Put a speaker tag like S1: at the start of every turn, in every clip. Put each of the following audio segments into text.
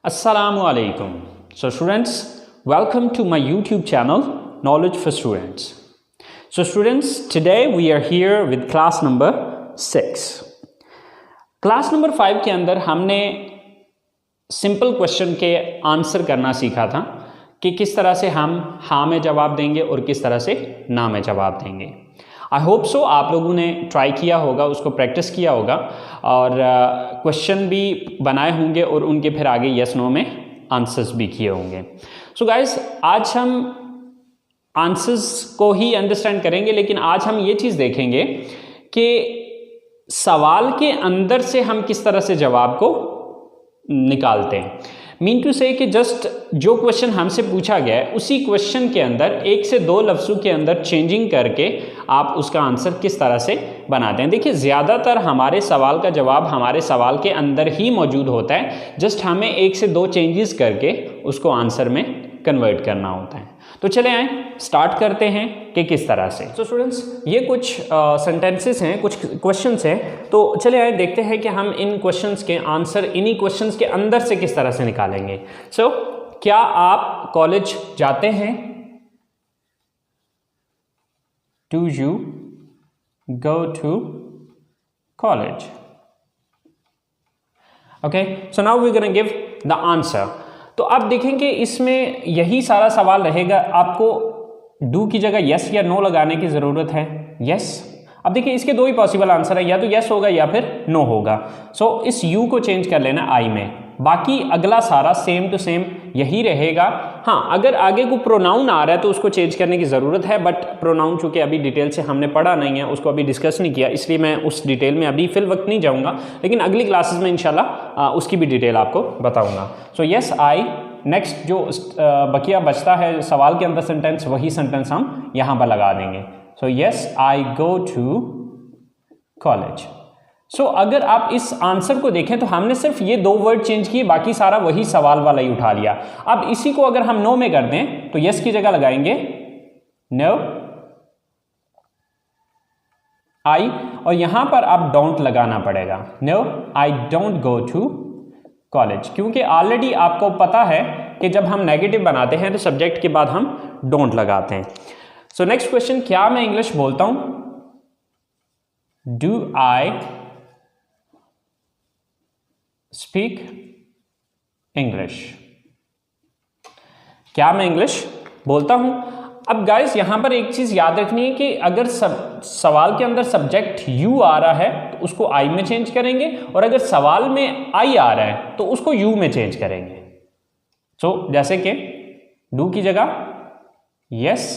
S1: Assalamualaikum. So students, welcome to my YouTube channel Knowledge for Students. So students, today we are here with class number 6. Class number 5 के अंदर हमने simple question के answer करना सीखा था कि किस तरह से हम हाँ में जवाब देंगे और किस तरह से ना में जवाब देंगे। आई होप सो आप लोगों ने ट्राई किया होगा, उसको प्रैक्टिस किया होगा और क्वेश्चन भी बनाए होंगे और उनके फिर आगे यस नो में आंसर्स भी किए होंगे। सो गाइस, आज हम आंसर्स को ही अंडरस्टैंड करेंगे, लेकिन आज हम ये चीज़ देखेंगे कि सवाल के अंदर से हम किस तरह से जवाब को निकालते हैं। मीन टू से कि जस्ट जो क्वेश्चन हमसे पूछा गया है उसी क्वेश्चन के अंदर एक से दो लफ्ज़ों के अंदर चेंजिंग करके आप उसका आंसर किस तरह से बनाते हैं। देखिए, ज़्यादातर हमारे सवाल का जवाब हमारे सवाल के अंदर ही मौजूद होता है, जस्ट हमें एक से दो चेंजेस करके उसको आंसर में कन्वर्ट करना होता है। तो चले आए स्टार्ट करते हैं कि किस तरह से। तो स्टूडेंट्स, ये कुछ सेंटेंसेस हैं, कुछ क्वेश्चंस हैं, तो चले आए देखते हैं कि हम इन क्वेश्चंस के आंसर इन्हीं क्वेश्चंस के अंदर से किस तरह से निकालेंगे। सो क्या आप कॉलेज जाते हैं? Do you go to college? Okay, so now we gonna give the answer. तो आप देखेंगे इसमें यही सारा सवाल रहेगा, आपको डू की जगह यस या नो लगाने की ज़रूरत है। यस, अब देखिए इसके दो ही पॉसिबल आंसर है, या तो यस होगा या फिर नो होगा। सो इस यू को चेंज कर लेना आई में, बाकी अगला सारा सेम टू सेम यही रहेगा। हाँ, अगर आगे को प्रोनाउन आ रहा है तो उसको चेंज करने की ज़रूरत है, बट प्रोनाउन चूँकि अभी डिटेल से हमने पढ़ा नहीं है, उसको अभी डिस्कस नहीं किया, इसलिए मैं उस डिटेल में अभी फिल वक्त नहीं जाऊँगा, लेकिन अगली क्लासेस में इंशाल्लाह उसकी भी डिटेल आपको बताऊँगा। सो यस आई, नेक्स्ट जो बकिया बचता है सवाल के अंदर सेंटेंस, वही सेंटेंस हम यहाँ पर लगा देंगे। So yes I go to college. So अगर आप इस आंसर को देखें तो हमने सिर्फ ये दो वर्ड चेंज किए, बाकी सारा वही सवाल वाला ही उठा लिया। अब इसी को अगर हम नो में कर दें तो यस की जगह लगाएंगे नो आई, और यहां पर आप डोंट लगाना पड़ेगा। No I don't go to college, क्योंकि ऑलरेडी आपको पता है कि जब हम नेगेटिव बनाते हैं तो सब्जेक्ट के बाद हम डोंट लगाते हैं। सो नेक्स्ट क्वेश्चन, क्या मैं इंग्लिश बोलता हूं? Do I speak English? क्या मैं इंग्लिश बोलता हूं? अब गाइस यहां पर एक चीज याद रखनी है कि अगर सवाल के अंदर सब्जेक्ट यू आ रहा है तो उसको आई में चेंज करेंगे, और अगर सवाल में आई आ रहा है तो उसको यू में चेंज करेंगे। सो जैसे कि डू की जगह यस,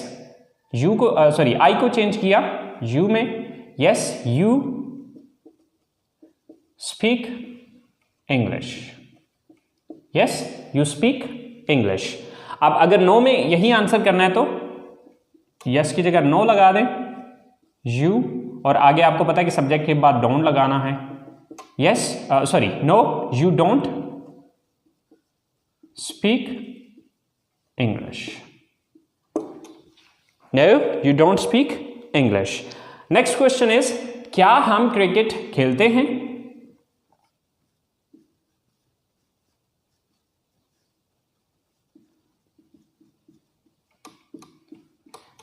S1: यू को सॉरी आई को चेंज किया यू में। Yes you speak English. Yes you speak English. अब अगर नो में यही आंसर करना है तो यस की जगह नो लगा दें यू, और आगे आपको पता है कि सब्जेक्ट के बाद डोंट लगाना है। Yes sorry no you don't speak English. No you don't speak English. Next question is, क्या हम क्रिकेट खेलते हैं?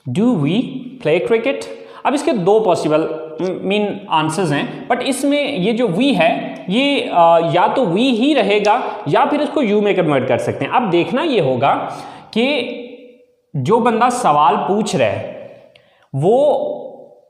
S1: Do we play cricket? अब इसके दो पॉसिबल मीन आंसर्स हैं, बट इसमें ये जो वी है ये या तो वी ही रहेगा या फिर इसको यू में कन्वर्ट कर सकते हैं। अब देखना ये होगा कि जो बंदा सवाल पूछ रहा है वो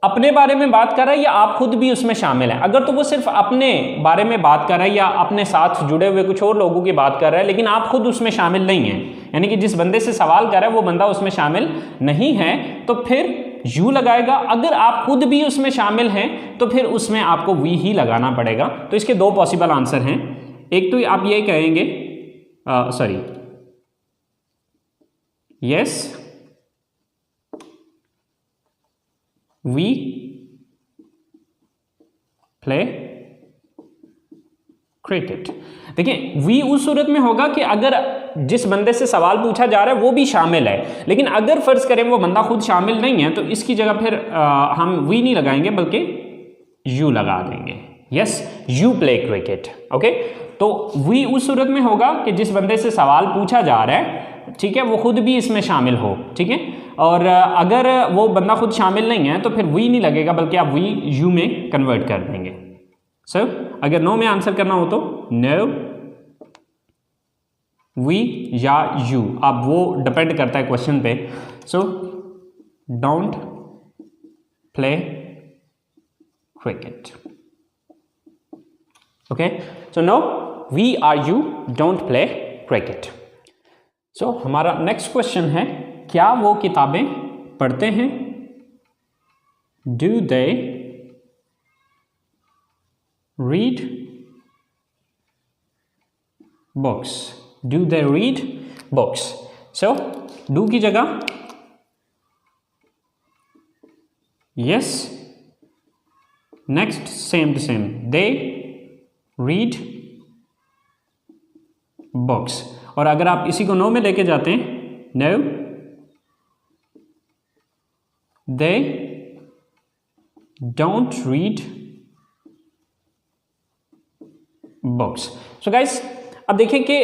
S1: अपने बारे में बात कर रहा है या आप खुद भी उसमें शामिल हैं। अगर तो वो सिर्फ अपने बारे में बात कर रहा है या अपने साथ जुड़े हुए कुछ और लोगों की बात कर रहा है, लेकिन आप खुद उसमें शामिल नहीं हैं, यानी कि जिस बंदे से सवाल कर रहा है वो बंदा उसमें शामिल नहीं है, तो फिर यू लगाएगा। अगर आप खुद भी उसमें शामिल हैं तो फिर उसमें आपको वी ही लगाना पड़ेगा। तो इसके दो पॉसिबल आंसर हैं, एक तो आप ये कहेंगे sorry yes we play cricket. देखिए वी उस सूरत में होगा कि अगर जिस बंदे से सवाल पूछा जा रहा है वो भी शामिल है, लेकिन अगर फर्ज करें वो बंदा खुद शामिल नहीं है तो इसकी जगह फिर हम वी नहीं लगाएंगे बल्कि यू लगा देंगे। Yes you play cricket. Okay, तो वी उस सूरत में होगा कि जिस बंदे से सवाल पूछा जा रहा है, ठीक है, वो खुद भी इसमें शामिल हो, ठीक है। और अगर वो बंदा खुद शामिल नहीं है तो फिर वी नहीं लगेगा, बल्कि आप वी यू में कन्वर्ट कर देंगे। सो अगर नो में आंसर करना हो तो नो, वी या यू, अब वो डिपेंड करता है क्वेश्चन पे। So don't play cricket, okay. So no, we are you don't play cricket. So हमारा नेक्स्ट क्वेश्चन है, क्या वो किताबें पढ़ते हैं? Do they read books? Do they read books? So do की जगह yes, next same to same, they read books. और अगर आप इसी को नो में लेके जाते हैं, no they don't read books. So guys, अब देखें कि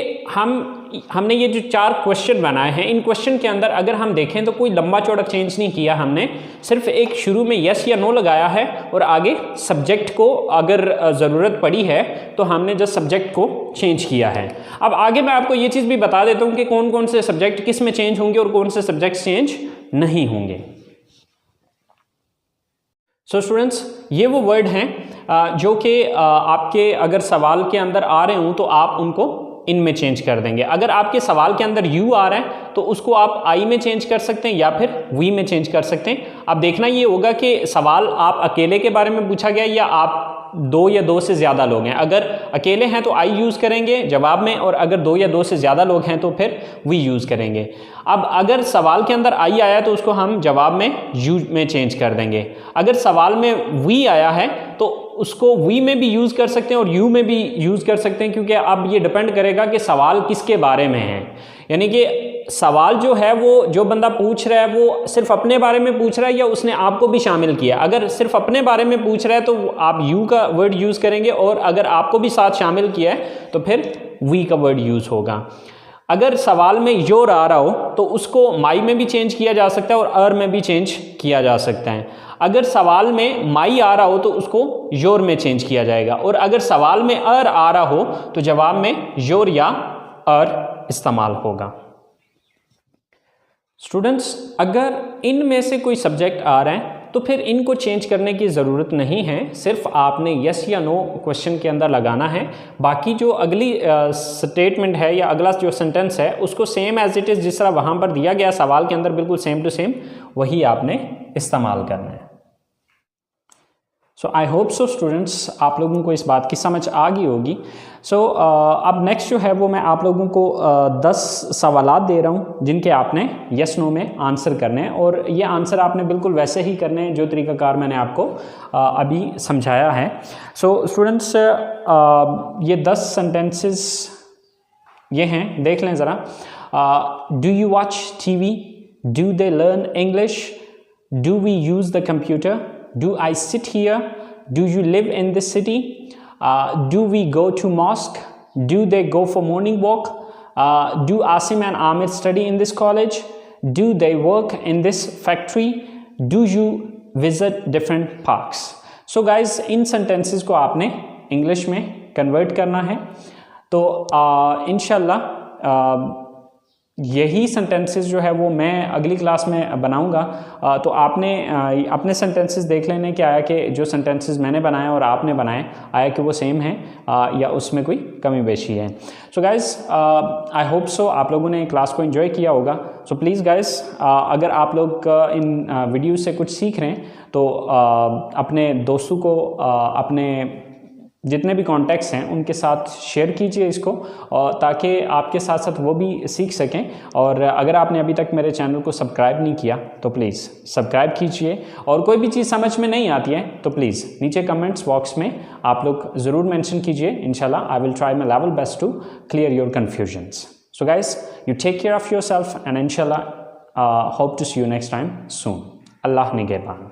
S1: हमने ये जो 4 क्वेश्चन बनाए हैं, इन क्वेश्चन के अंदर अगर हम देखें तो कोई लंबा चौड़ा चेंज नहीं किया हमने, सिर्फ एक शुरू में यस या नो लगाया है और आगे सब्जेक्ट को अगर ज़रूरत पड़ी है तो हमने जस्ट सब्जेक्ट को चेंज किया है। अब आगे मैं आपको ये चीज़ भी बता देता हूँ कि कौन कौन से सब्जेक्ट किस में चेंज होंगे और कौन से सब्जेक्ट चेंज नहीं होंगे। सो स्टूडेंट्स, ये वो वर्ड हैं जो कि आपके अगर सवाल के अंदर आ रहे हों तो आप उनको इनमें चेंज कर देंगे। अगर आपके सवाल के अंदर यू आ रहा है तो उसको आप आई में चेंज कर सकते हैं या फिर वी में चेंज कर सकते हैं। अब देखना ये होगा कि सवाल आप अकेले के बारे में पूछा गया या आप 2 या 2 से ज़्यादा लोग हैं। अगर अकेले हैं तो आई यूज़ करेंगे जवाब में, और अगर 2 या 2 से ज़्यादा लोग हैं तो फिर वी यूज़ करेंगे। अब अगर सवाल के अंदर आई आया तो उसको हम जवाब में यू में चेंज कर देंगे। अगर सवाल में वी आया है तो उसको वी में भी यूज़ कर सकते हैं और यू में भी यूज़ कर सकते हैं, क्योंकि अब ये डिपेंड करेगा कि सवाल किसके बारे में है। यानी कि सवाल जो है वो जो बंदा पूछ रहा है वो सिर्फ अपने बारे में पूछ रहा है या उसने आपको भी शामिल किया। अगर सिर्फ अपने बारे में पूछ रहा है तो आप यू का वर्ड यूज़ करेंगे, और अगर आपको भी साथ शामिल किया है तो फिर वी का वर्ड यूज़ होगा। अगर सवाल में योर आ रहा हो तो उसको माई में भी चेंज किया जा सकता है और अर में भी चेंज किया जा सकता है। अगर सवाल में माई आ रहा हो तो उसको योर में चेंज किया जाएगा, और अगर सवाल में अर आ रहा हो तो जवाब में योर या अर इस्तेमाल होगा। स्टूडेंट्स, अगर इनमें से कोई सब्जेक्ट आ रहा है तो फिर इनको चेंज करने की ज़रूरत नहीं है, सिर्फ आपने यस या नो क्वेश्चन के अंदर लगाना है। बाकी जो अगली स्टेटमेंट है या अगला जो सेंटेंस है उसको सेम एज इट इज़ जिस तरह वहाँ पर दिया गया सवाल के अंदर बिल्कुल सेम टू सेम वही आपने इस्तेमाल करना है। सो आई होप सो स्टूडेंट्स, आप लोगों को इस बात की समझ आ गई होगी। सो अब नेक्स्ट जो है वो मैं आप लोगों को 10 सवालात दे रहा हूँ जिनके आपने यस नो में आंसर करने हैं, और ये आंसर आपने बिल्कुल वैसे ही करने हैं जो तरीक़ाकार मैंने आपको अभी समझाया है। सो स्टूडेंट्स, ये 10 सेंटेंसेस ये हैं, देख लें ज़रा। Do you watch TV? Do they learn English? Do we use the computer? Do I sit here? Do you live in this city? Do we go to mosque? Do they go for morning walk? Do Asim and Amir study in this college? Do they work in this factory? Do you visit different parks? So guys, in sentences को आपने English में convert करना है। तो इंशाल्लाह यही sentences जो है वो मैं अगली क्लास में बनाऊंगा। तो आपने अपने सेंटेंसेस देख लेने कि आया कि जो सेंटेंसेस मैंने बनाए और आपने बनाए आया कि वो सेम है या उसमें कोई कमी बेशी है। So guys, I hope so आप लोगों ने क्लास को एंजॉय किया होगा। सो प्लीज़ गाइज़, अगर आप लोग इन वीडियो से कुछ सीख रहे हैं तो अपने दोस्तों को अपने जितने भी कॉन्टैक्ट्स हैं उनके साथ शेयर कीजिए इसको, ताकि आपके साथ साथ वो भी सीख सकें। और अगर आपने अभी तक मेरे चैनल को सब्सक्राइब नहीं किया तो प्लीज़ सब्सक्राइब कीजिए, और कोई भी चीज़ समझ में नहीं आती है तो प्लीज़ नीचे कमेंट्स बॉक्स में आप लोग ज़रूर मेंशन कीजिए। इंशाल्लाह I will try my level best to clear your confusions. So guys, you take care of yourself and इंशाल्लाह hope to see you next time soon. अल्लाह निगहबान।